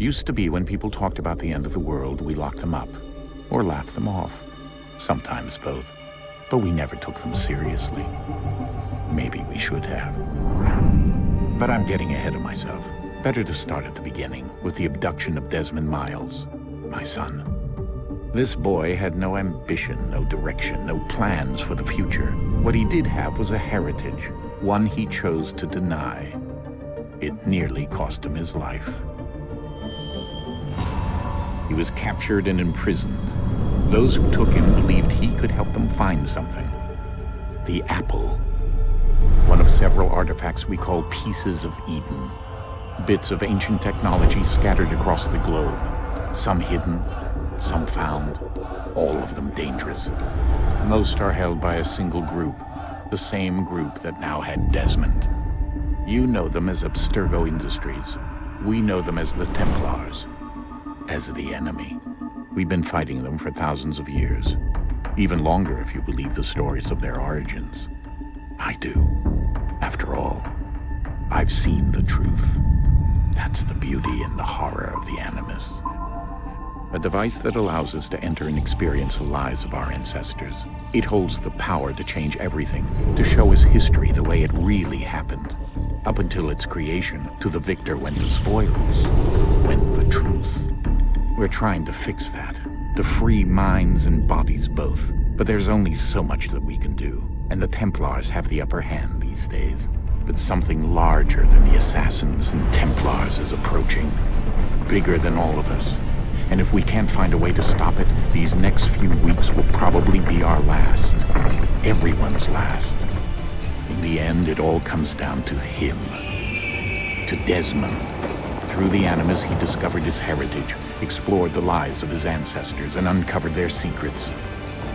Used to be when people talked about the end of the world, we locked them up. Or laughed them off. Sometimes both. But we never took them seriously. Maybe we should have. But I'm getting ahead of myself. Better to start at the beginning, with the abduction of Desmond Miles, my son. This boy had no ambition, no direction, no plans for the future. What he did have was a heritage, one he chose to deny. It nearly cost him his life. He was captured and imprisoned. Those who took him believed he could help them find something. The apple. One of several artifacts we call pieces of Eden. Bits of ancient technology scattered across the globe. Some hidden, some found, all of them dangerous. Most are held by a single group, the same group that now had Desmond. You know them as Abstergo Industries. We know them as the Templars, as the enemy. We've been fighting them for thousands of years, even longer if you believe the stories of their origins. I do. After all, I've seen the truth. That's the beauty and the horror of the Animus. A device that allows us to enter and experience the lives of our ancestors. It holds the power to change everything, to show us history the way it really happened. Up until its creation, to the victor went the spoils, went the truth. We're trying to fix that, to free minds and bodies both. But there's only so much that we can do, and the Templars have the upper hand these days. But something larger than the Assassins and Templars is approaching, bigger than all of us. And if we can't find a way to stop it, these next few weeks will probably be our last. Everyone's last. In the end, it all comes down to him. To Desmond. Through the Animus, he discovered his heritage, explored the lives of his ancestors, and uncovered their secrets.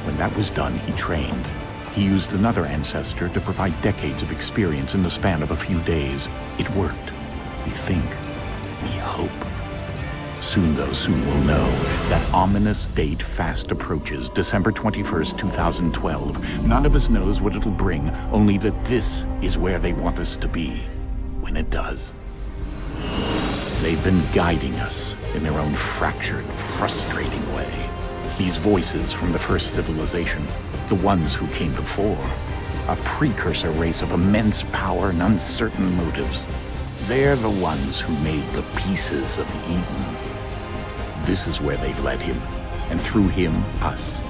When that was done, he trained. He used another ancestor to provide decades of experience in the span of a few days. It worked. We think. We hope. Soon, though, soon we'll know. That ominous date fast approaches, December 21st, 2012. None of us knows what it'll bring, only that this is where they want us to be, when it does. They've been guiding us in their own fractured, frustrating way. These voices from the first civilization, the ones who came before, a precursor race of immense power and uncertain motives. They're the ones who made the pieces of Eden. This is where they've led him, and through him, us.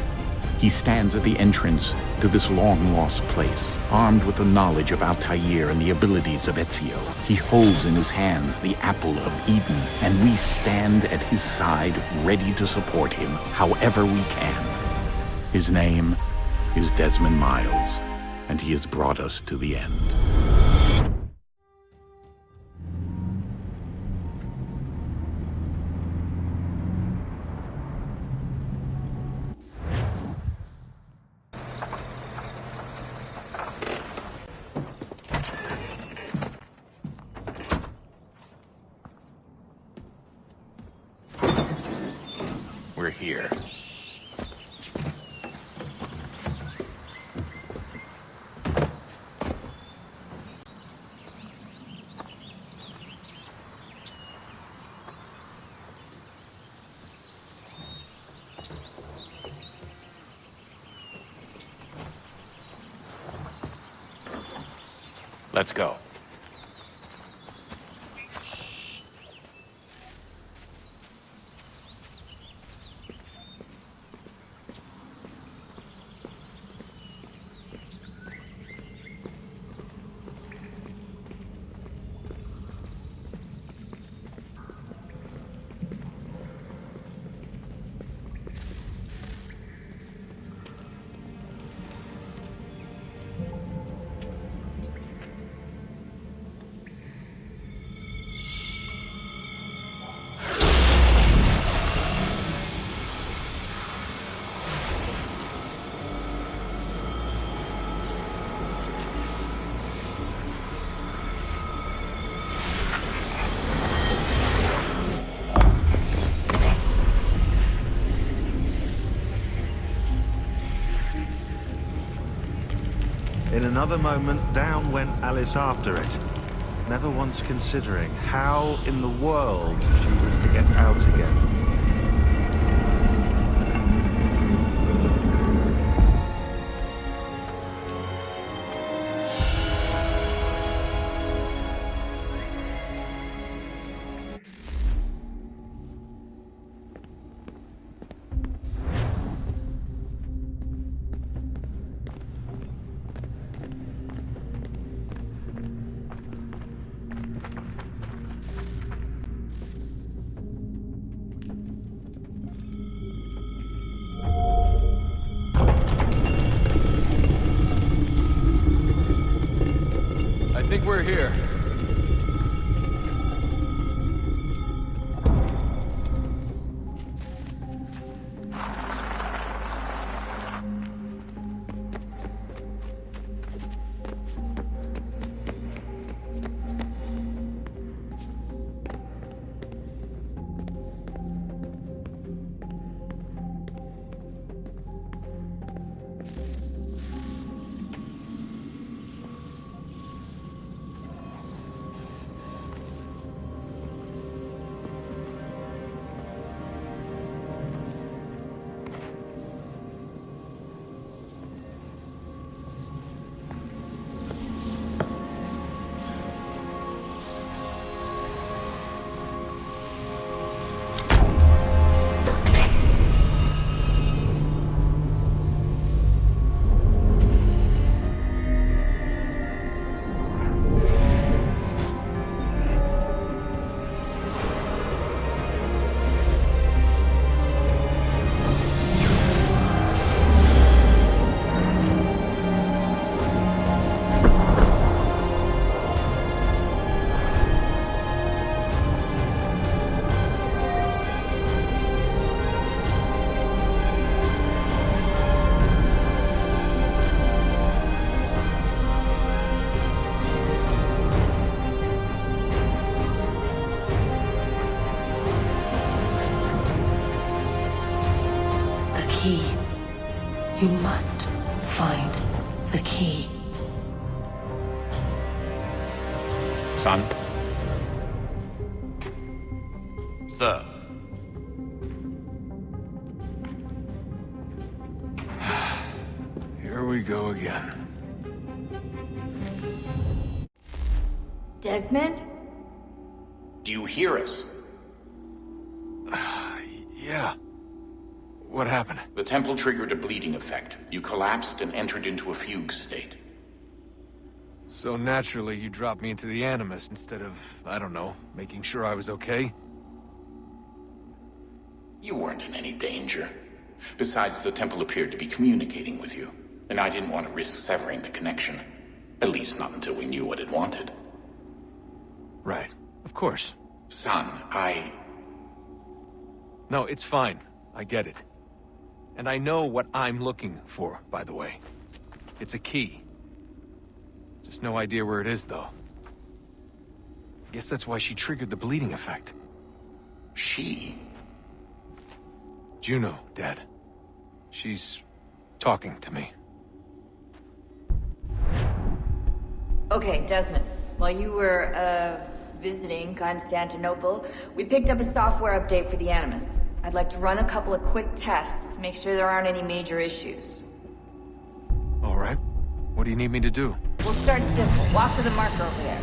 He stands at the entrance to this long-lost place, armed with the knowledge of Altair and the abilities of Ezio. He holds in his hands the apple of Eden, and we stand at his side, ready to support him however we can. His name is Desmond Miles, and he has brought us to the end. We're here. Let's go. In another moment, down went Alice after it, never once considering how in the world she was to get key. You must find the key. Son? Sir. Here we go again. Desmond? Do you hear us? Yeah. What happened? The temple triggered a bleeding effect. You collapsed and entered into a fugue state. So naturally, you dropped me into the Animus instead of, I don't know, making sure I was okay? You weren't in any danger. Besides, the temple appeared to be communicating with you, and I didn't want to risk severing the connection. At least not until we knew what it wanted. Right. Of course. Son, No, it's fine. I get it. And I know what I'm looking for, by the way. It's a key. Just no idea where it is, though. Guess that's why she triggered the bleeding effect. She? Juno, Dad. She's talking to me. Okay, Desmond. While you were, visiting Constantinople, we picked up a software update for the Animus. I'd like to run a couple of quick tests, make sure there aren't any major issues. All right. What do you need me to do? We'll start simple. Walk to the marker over there.